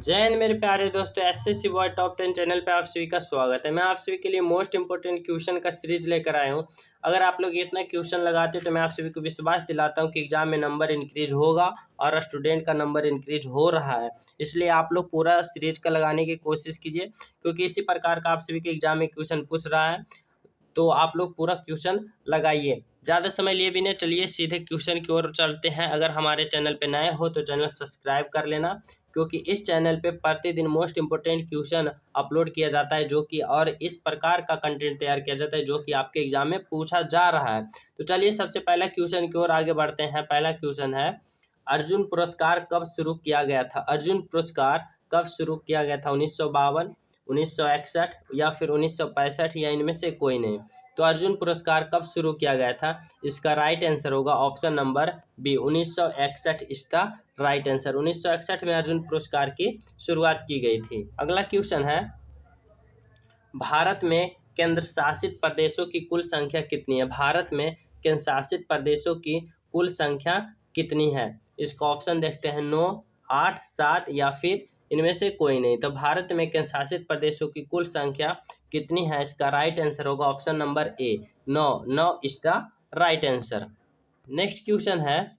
जय हिंद मेरे प्यारे दोस्तों, एसएससी वर्ल्ड टॉप 10 चैनल पे आप सभी का स्वागत है। मैं आप सभी के लिए मोस्ट इंपोर्टेंट क्वेश्चन का सीरीज लेकर आया हूं। अगर आप लोग इतना क्वेश्चन लगाते तो मैं आप सभी को विश्वास दिलाता हूं कि एग्जाम में नंबर इंक्रीज होगा और स्टूडेंट का नंबर इंक्रीज हो रहा है। इसलिए आप लोग पूरा सीरीज का लगाने की कोशिश कीजिए, क्योंकि इसी प्रकार का आप सभी के एग्जाम में क्वेश्चन पूछ रहा है। तो आप लोग पूरा क्वेश्चन लगाइए। ज़्यादा समय लिए बिना चलिए सीधे क्वेश्चन की ओर चलते हैं। अगर हमारे चैनल पे नए हो तो चैनल सब्सक्राइब कर लेना, क्योंकि इस चैनल पे प्रतिदिन मोस्ट इंपोर्टेंट क्वेश्चन अपलोड किया जाता है, जो कि और इस प्रकार का कंटेंट तैयार किया जाता है जो कि आपके एग्जाम में पूछा जा रहा है। तो चलिए सबसे पहला क्वेश्चन की ओर आगे बढ़ते हैं। पहला क्वेश्चन है, अर्जुन पुरस्कार कब शुरू किया गया था? अर्जुन पुरस्कार कब शुरू किया गया था? 1952, 1961 या फिर 1965 या इनमें से कोई नहीं। तो अर्जुन पुरस्कार कब शुरू किया गया था? इसका राइट आंसर होगा ऑप्शन नंबर बी, 1961 इसका राइट आंसर। 1961 में अर्जुन पुरस्कार की शुरुआत की गई थी। अगला क्वेश्चन है, भारत में केंद्र शासित प्रदेशों की कुल संख्या कितनी है? भारत में केंद्र शासित प्रदेशों की कुल संख्या कितनी है? इसका ऑप्शन देखते हैं, 9, 8, 7 या फिर इनमें से कोई नहीं। तो भारत में केंद्र शासित प्रदेशों की कुल संख्या कितनी है? इसका राइट आंसर होगा option number A, 9। 9 is the right answer. Next question है,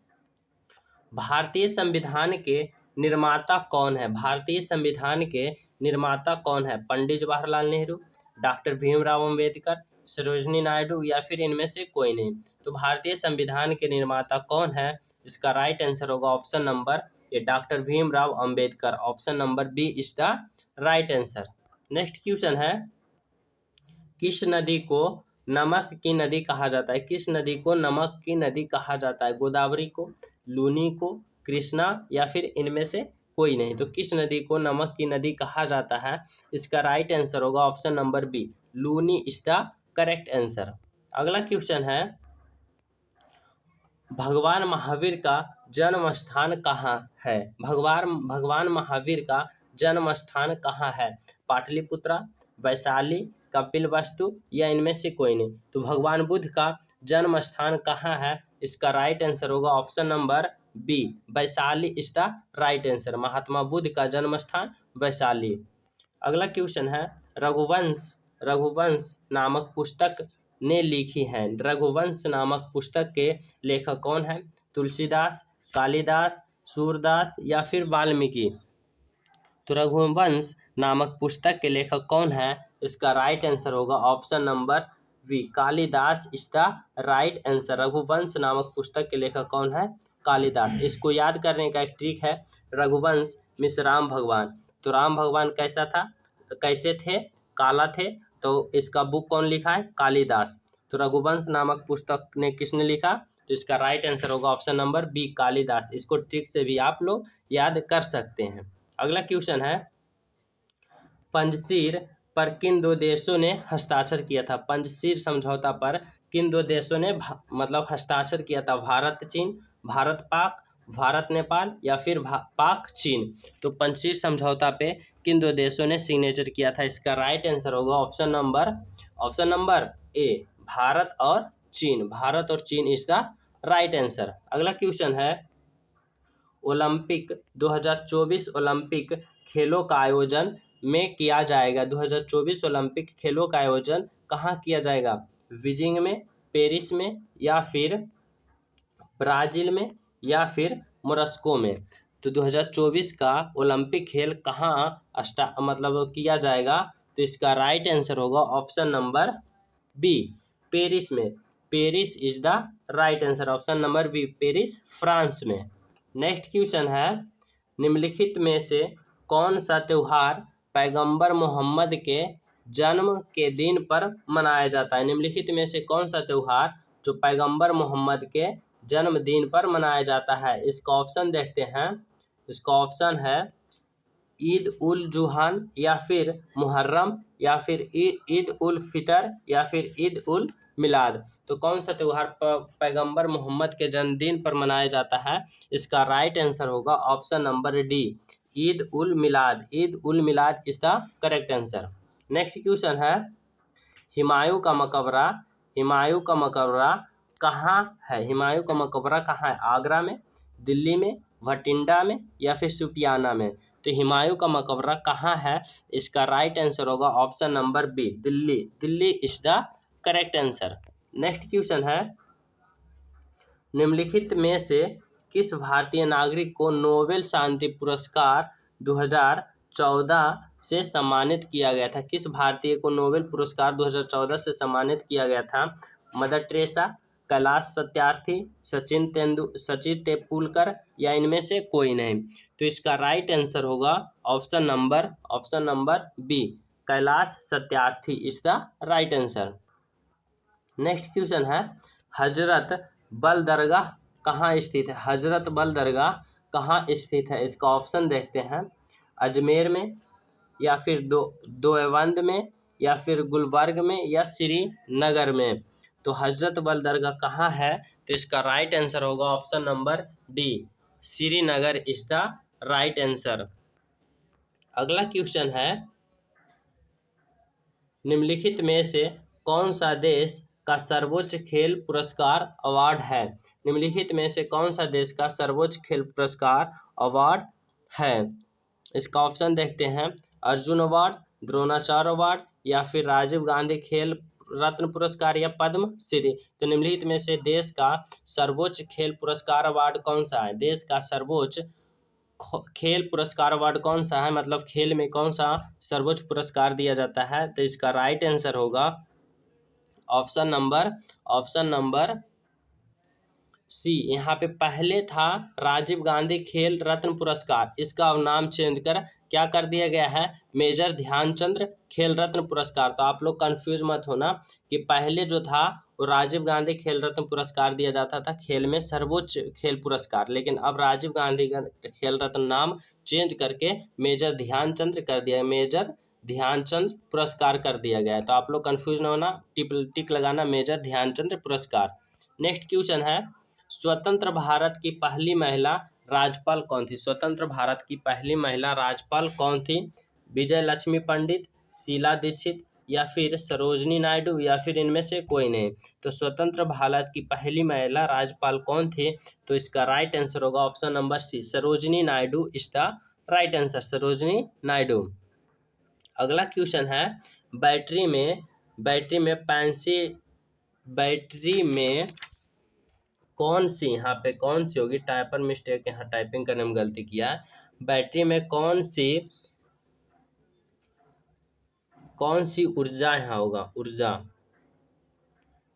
भारतीय संविधान के निर्माता कौन है? भारतीय संविधान के निर्माता कौन है? पंडित जवाहरलाल नेहरू, डॉक्टर भीमराव अंबेडकर, सरोजिनी नायडू या फिर इनमें से कोई नहीं। तो भारतीय संविधान के निर्माता कौन है? इसका राइट आंसर होगा option number A, doctor Bhimrao Ambedkar. Option number B is the right answer. Next question है, किस नदी को नमक की नदी कहा जाता है? किस नदी को नमक की नदी कहा जाता है? गोदावरी को, लूनी को, कृष्णा या फिर इनमें से कोई नहीं। तो किस नदी को नमक की नदी कहा जाता है? इसका राइट आंसर होगा option number B, Luni is the correct answer. अगला क्वेश्चन है, भगवान महावीर का जन्म स्थान कहाँ है? भगवान महावीर का जन्म स्थान कहाँ है? पाटलिपुत्रा, वैशाली, कपिलवस्तु या इनमें से कोई नहीं। तो भगवान बुद्ध का जन्म स्थान कहाँ है? इसका राइट आंसर होगा option number B, Vaishali is the right answer. Mahatma Buddha का जन्म स्थान वैशाली। अगला क्वेश्चन है, रघुवंश नामक पुस्तक ने लिखी है। रघुवंश नामक पुस्तक के लेखक कौन है? तुलसीदास, कालिदास, सूरदास या फिर वाल्मीकि। तो रघुवंश नामक पुस्तक के लेखक कौन है? इसका राइट आंसर होगा option number B, Kalidas is the right answer. Raghuvansh नामक पुस्तक के लेखक कौन है? कालिदास। इसको याद करने का एक ट्रिक है, रघुवंश मिस राम भगवान। तो राम भगवान कैसा था, कैसे थे? काला थे। तो इसका बुक कौन लिखा है? कालिदास। तो रघुवंश नामक पुस्तक ने किसने लिखा? तो इसका राइट आंसर होगा ऑप्शन नंबर बी, कालिदास। इसको ट्रिक से भी आप लोग याद कर सकते हैं। अगला क्वेश्चन है, पंजशीर पर किन दो देशों ने हस्ताक्षर किया था? पंजशीर समझौता पर किन दो देशों ने मतलब हस्ताक्षर किया था? भारत चीन, भारत पाक, भारत नेपाल या फिर पाक चीन। तो पंजशीर समझौता पे किन दो देशों ने सिग्नेचर किया था? इसका राइट आंसर होगा ऑप्शन नंबर ए, भारत और चीन। भारत और चीन इज द राइट आंसर। अगला क्वेश्चन है, ओलंपिक 2024 ओलंपिक खेलों का आयोजन में किया जाएगा। 2024 ओलंपिक खेलों का आयोजन कहाँ किया जाएगा? बीजिंग में, पेरिस में या फिर ब्राजील में या फिर मोरस्को में। तो 2024 का ओलंपिक खेल कहाँ मतलब किया जाएगा? तो इसका राइट आंसर होगा ऑप्शन नंबर बी, पेरिस में। Paris is the right answer. Option number B, Paris France में। नेक्स्ट क्वेश्चन है, निम्नलिखित में से कौन सा त्यौहार पैगंबर मोहम्मद के जन्म के दिन पर मनाया जाता है? निम्नलिखित में से कौन सा त्यौहार जो पैगंबर मोहम्मद के जन्मदिन पर मनाया जाता है? इसका ऑप्शन देखते हैं। इसका ऑप्शन है ईद उल जुहान या फिर मुहर्रम या फिर ईद उल फितर या फिर ईद उल मिलाद। तो कौन सा त्यौहार पैगंबर मोहम्मद के जन्मदिन पर मनाया जाता है? इसका राइट आंसर होगा option number D, Eid ul Milad. Eid ul Milad is the correct answer. Next question है, हुमायूं का मकबरा कहाँ है? हुमायूं का मकबरा कहाँ है? आगरा में, दिल्ली में, भटिंडा में या फिर सुपियाना में। तो हुमायूं का मकबरा कहाँ है? इसका राइट आंसर होगा option number B, Delhi. Delhi is the correct answer. Next question है, निम्नलिखित में से किस भारतीय नागरिक को नोबेल शांति पुरस्कार 2014 से सम्मानित किया गया था? किस भारतीय को नोबेल पुरस्कार 2014 से सम्मानित किया गया था? मदर टेरेसा, कैलाश सत्यार्थी, सचिन तेंदुलकर या इनमें से कोई नहीं? तो इसका राइट आंसर होगा option number B, Kailash Satyarthi is the right answer. Next question Hazratbal बल दरगाह कहाँ स्थित है? हजरत बल दरगाह कहाँ स्थित है? इसका ऑप्शन देखते हैं, अजमेर में या फिर देवबंद में या फिर गुलबर्ग में या श्रीनगर में। तो हजरत बल दरगाह कहाँ है? तो इसका राइट आंसर होगा option number D, Srinagar is the right answer. अगला क्वेश्चन है, निम्नलिखित में से कौन सा देश का सर्वोच्च खेल पुरस्कार अवार्ड है? निम्नलिखित में से कौन सा देश का सर्वोच्च खेल पुरस्कार अवार्ड है? इसका ऑप्शन देखते हैं, अर्जुन अवार्ड, द्रोणाचार्य अवार्ड या फिर राजीव गांधी खेल रत्न पुरस्कार या पद्म श्री। तो निम्नलिखित में से देश का सर्वोच्च खेल पुरस्कार अवार्ड कौन सा है? देश का सर्वोच्च खेल पुरस्कार अवार्ड कौन सा है, मतलब खेल में कौन सा सर्वोच्च पुरस्कार दिया जाता है? तो इसका राइट आंसर होगा ऑप्शन नंबर सी। यहाँ पे पहले था राजीव गांधी खेल रत्न पुरस्कार, इसका अब नाम चेंज कर क्या कर दिया गया है? मेजर ध्यानचंद खेल रत्न पुरस्कार। तो आप लोग कंफ्यूज मत होना कि पहले जो था वो राजीव गांधी खेल रत्न पुरस्कार दिया जाता था खेल में सर्वोच्च खेल पुरस्कार, लेकिन अब राजीव गांधी का खेल रत्न नाम चेंज करके मेजर ध्यानचंद कर दिया, मेजर ध्यानचंद पुरस्कार कर दिया गया है। तो आप लोग कंफ्यूज न होना, टिक लगाना मेजर ध्यानचंद पुरस्कार। नेक्स्ट क्वेश्चन है, स्वतंत्र भारत की पहली महिला राज्यपाल कौन थी? स्वतंत्र भारत की पहली महिला राज्यपाल कौन थी? विजय लक्ष्मी पंडित, शीला दीक्षित या फिर सरोजनी नायडू या फिर इनमें से कोई नहीं? तो स्वतंत्र भारत की पहली महिला राज्यपाल कौन थी? तो इसका राइट आंसर होगा option number C, Sarojini Naidu is the right answer, Sarojini Naidu. अगला क्वेश्चन है, बैटरी में कौन सी, यहाँ पे कौन सी होगी? टाइपर मिस्टेक, यहाँ टाइपिंग करने में गलती किया है। बैटरी में कौन सी ऊर्जा यहाँ होगा? ऊर्जा,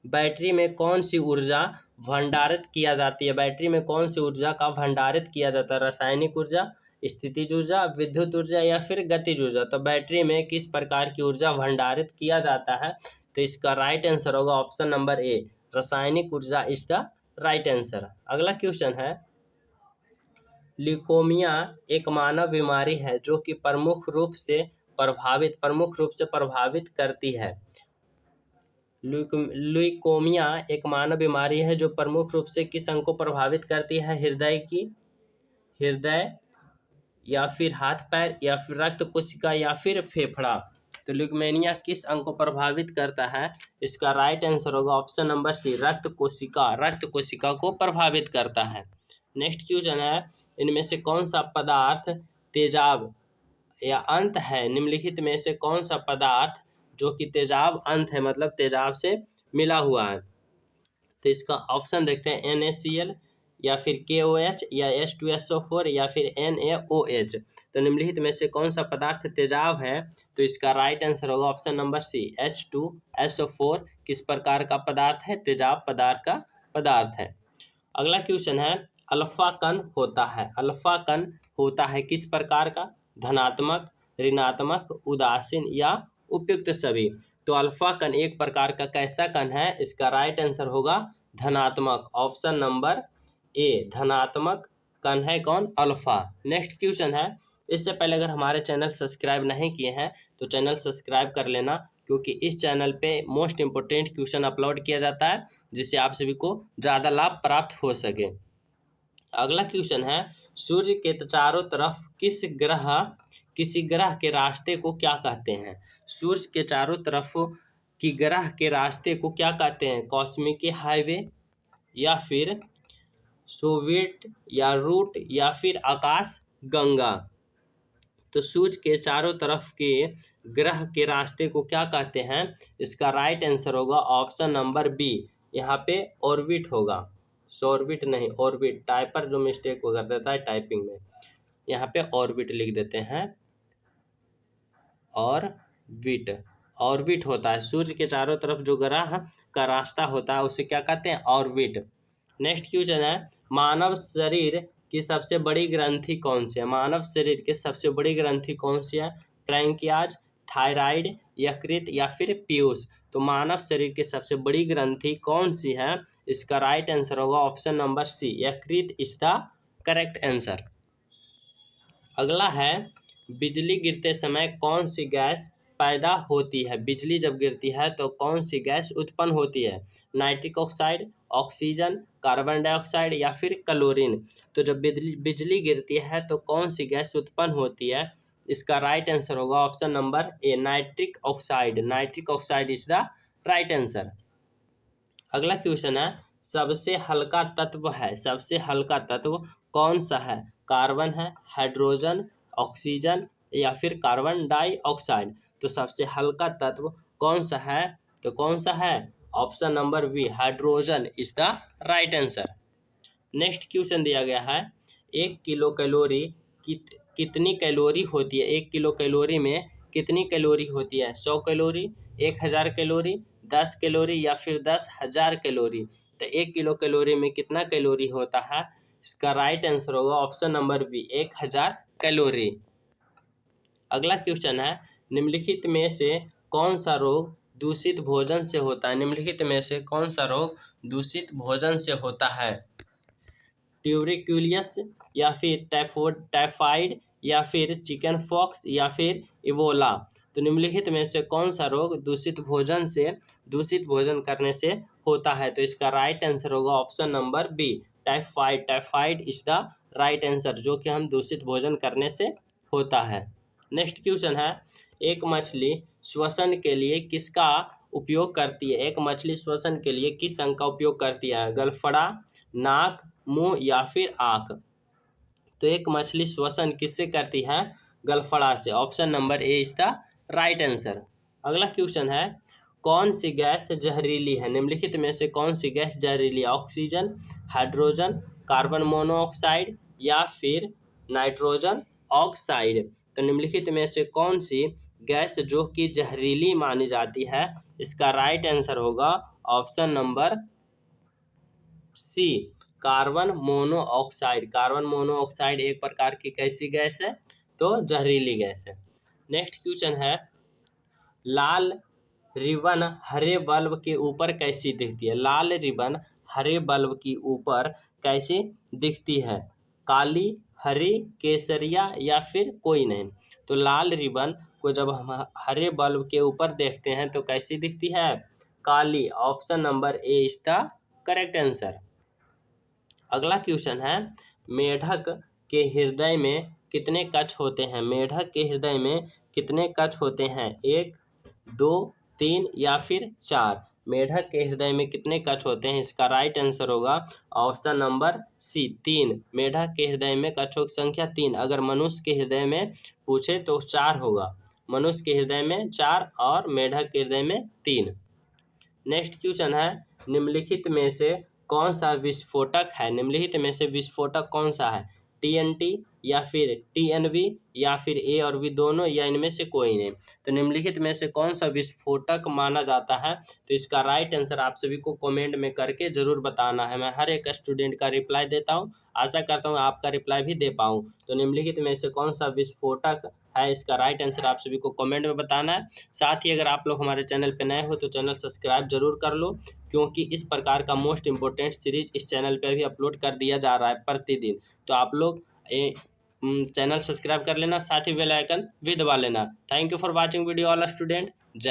बैटरी में कौन सी ऊर्जा भंडारित किया जाती है? बैटरी में कौन सी ऊर्जा का भंडारित किया जाता है? रासायनिक ऊर्जा, स्थितिज ऊर्जा, विद्युत ऊर्जा या फिर गतिज ऊर्जा। तो बैटरी में किस प्रकार की ऊर्जा भंडारित किया जाता है? तो इसका राइट आंसर होगा ऑप्शन नंबर ए, रासायनिक ऊर्जा इज द राइट आंसर। अगला क्वेश्चन है, ल्यूकोमिया एक मानव बीमारी है जो कि प्रमुख रूप से प्रभावित करती है। ल्यूकोमिया एक मानव बीमारी है जो प्रमुख रूप से किस अंग को प्रभावित करती है? हृदय या फिर हाथ पैर या फिर रक्त कोशिका या फिर फेफड़ा। तो ल्यूकेमिया किस अंग को प्रभावित करता है? इसका राइट आंसर होगा ऑप्शन नंबर सी, रक्त कोशिका को प्रभावित करता है। नेक्स्ट क्वेश्चन है, इनमें से कौन सा पदार्थ तेजाब या अंत है? निम्नलिखित में से कौन सा पदार्थ जो कि तेजाब अंत है, मतलब तेजाब से मिला हुआ है? तो इसका ऑप्शन देखते हैं, NaCl या फिर KOH या H2SO4 या फिर NaOH। तो निम्नलिखित में से कौन सा पदार्थ तेजाब है? तो इसका राइट आंसर होगा ऑप्शन नंबर सी, H2SO4 किस प्रकार का पदार्थ है? तेजाब पदार्थ का पदार्थ है। अगला क्वेश्चन है, अल्फा कण होता है किस प्रकार का? धनात्मक, ऋणात्मक, उदासीन या उपयुक्त सभी। तो अल्फा कण एक प्रकार का कैसा कण है? इसका राइट आंसर होगा धनात्मक, ऑप्शन नंबर ए, धनात्मक कण है कौन? अल्फा। नेक्स्ट क्वेश्चन है, इससे पहले अगर हमारे चैनल सब्सक्राइब नहीं किए हैं तो चैनल सब्सक्राइब कर लेना, क्योंकि इस चैनल पे मोस्ट इम्पोर्टेंट क्वेश्चन अपलोड किया जाता है जिससे आप सभी को ज़्यादा लाभ प्राप्त हो सके। अगला क्वेश्चन है, सूर्य के चारों तरफ किसी ग्रह के रास्ते को क्या कहते हैं? सूर्य के चारों तरफ की ग्रह के रास्ते को क्या कहते हैं? कॉस्मिक हाईवे या फिर सोवियत या रूट या फिर आकाश गंगा। तो सूर्य के चारों तरफ के ग्रह के रास्ते को क्या कहते हैं? इसका राइट आंसर होगा ऑप्शन नंबर बी, यहाँ पे ऑर्बिट होगा। सॉर्बिट नहीं, ऑर्बिट। टाइपर जो मिस्टेक कर देता है टाइपिंग में, यहाँ पे ऑर्बिट लिख देते हैं। ऑर्बिट, ऑर्बिट होता है सूर्य के चारों तरफ जो ग्रह का रास्ता होता है उसे क्या कहते हैं? ऑर्बिट। नेक्स्ट क्वेश्चन है, मानव शरीर की सबसे बड़ी ग्रंथि कौन सी है? मानव शरीर की सबसे बड़ी ग्रंथि कौन सी है? पैंक्रियाज, थायराइड, यकृत या फिर पीयूष। तो मानव शरीर की सबसे बड़ी ग्रंथि कौन सी है? इसका राइट आंसर होगा ऑप्शन नंबर सी, यकृत इज द करेक्ट आंसर। अगला है, बिजली गिरते समय कौन सी गैस पैदा होती है? बिजली जब गिरती है तो कौन सी गैस उत्पन्न होती है? Nitric oxide, oxygen, carbon dioxide या फिर क्लोरीन। तो जब बिजली गिरती है तो कौन सी गैस उत्पन्न होती है? इसका राइट आंसर होगा option number A, nitric oxide. Nitric oxide is the right answer. अगला क्वेश्चन है, सबसे हल्का तत्व है, सबसे हल्का तत्व कौन सा है? कार्बन है, हाइड्रोजन, ऑक्सीजन या फिर कार्बन डाइऑक्साइड। तो सबसे हल्का तत्व कौन सा है? तो कौन सा है? Option number B, hydrogen is the right answer. Next question दिया गया है, 1 किलो कैलोरी कितनी कैलोरी होती है? 1 किलो कैलोरी में कितनी कैलोरी होती है? 100 कैलोरी, 1000 कैलोरी, 10 कैलोरी या फिर 10,000 कैलोरी। तो 1 किलो कैलोरी में कितना कैलोरी होता है? इसका राइट आंसर होगा ऑप्शन नंबर बी, 1000 कैलोरी। अगला क्वेश्चन है, निम्नलिखित में से कौन सा रोग दूषित भोजन से होता है? निम्नलिखित में से कौन सा रोग दूषित भोजन से होता है? ट्यूबरक्यूलियस या फिर टाइफाइड या फिर चिकन पॉक्स या फिर इबोला। तो निम्नलिखित में से कौन सा रोग दूषित भोजन करने से होता है? तो इसका राइट आंसर होगा option number B, typhoid. Typhoid is the right answer, जो कि हम दूषित भोजन करने से होता है। नेक्स्ट क्वेश्चन है, एक मछली श्वसन के लिए किसका उपयोग करती है? एक मछली श्वसन के लिए किस अंग का उपयोग करती है? गलफड़ा, नाक, मुंह या फिर आँख। तो एक मछली श्वसन किससे करती है? गलफड़ा से। Option number A is the right answer. अगला क्वेश्चन है, कौन सी गैस जहरीली है? निम्नलिखित में से कौन सी गैस जहरीली है? ऑक्सीजन, हाइड्रोजन, कार्बन मोनोऑक्साइड या फिर नाइट्रोजन ऑक्साइड। तो निम्नलिखित में से कौन सी गैस जो कि जहरीली मानी जाती है? इसका राइट आंसर होगा option number C, carbon monoxide. Carbon monoxide एक प्रकार की कैसी गैस है? तो जहरीली गैस है। नेक्स्ट क्वेश्चन है, लाल रिबन हरे बल्ब के ऊपर कैसी दिखती है? लाल रिबन हरे बल्ब की ऊपर कैसी दिखती है? काली, हरी, केसरिया या फिर कोई नहीं। तो लाल रिबन को जब हम हरे बल्ब के ऊपर देखते हैं तो कैसी दिखती है? काली। Option number A is the correct answer. अगला क्वेश्चन है, मेढक के हृदय में कितने कक्ष होते हैं? मेढक के हृदय में कितने कक्ष होते हैं? 1, 2, 3 या फिर 4। मेढक के हृदय में कितने कक्ष होते हैं? इसका राइट आंसर होगा ऑप्शन नंबर सी, 3। मेढक के हृदय में कक्षों की संख्या 3। अगर मनुष्य के हृदय में पूछे तो 4 होगा। मनुष्य के हृदय में 4 और मेढक के हृदय में 3। नेक्स्ट क्वेश्चन है, निम्नलिखित में से कौन सा विस्फोटक है? निम्नलिखित में से विस्फोटक कौन सा है? TNT या फिर TNV या फिर ए और बी दोनों या इनमें से कोई नहीं। तो निम्नलिखित में से कौन सा विस्फोटक माना जाता है? तो इसका राइट आंसर आप सभी को कमेंट में करके जरूर बताना है। मैं हर एक स्टूडेंट का रिप्लाई देता हूं, आशा करता हूं आपका रिप्लाई भी दे पाऊं। तो निम्नलिखित में से कौन सा विस्फोटक है? इसका राइट आंसर आप सभी को कमेंट में बताना है। साथ ही अगर आप लोग हमारे चैनल पर नए हो तो चैनल सब्सक्राइब जरूर कर लो, क्योंकि इस प्रकार का मोस्ट इम्पोर्टेंट सीरीज इस चैनल पर भी अपलोड कर दिया जा रहा है प्रतिदिन। तो आप लोग चैनल सब्सक्राइब कर लेना, साथ ही बेल आइकन भी दबा लेना। Thank you for watching video all student. जय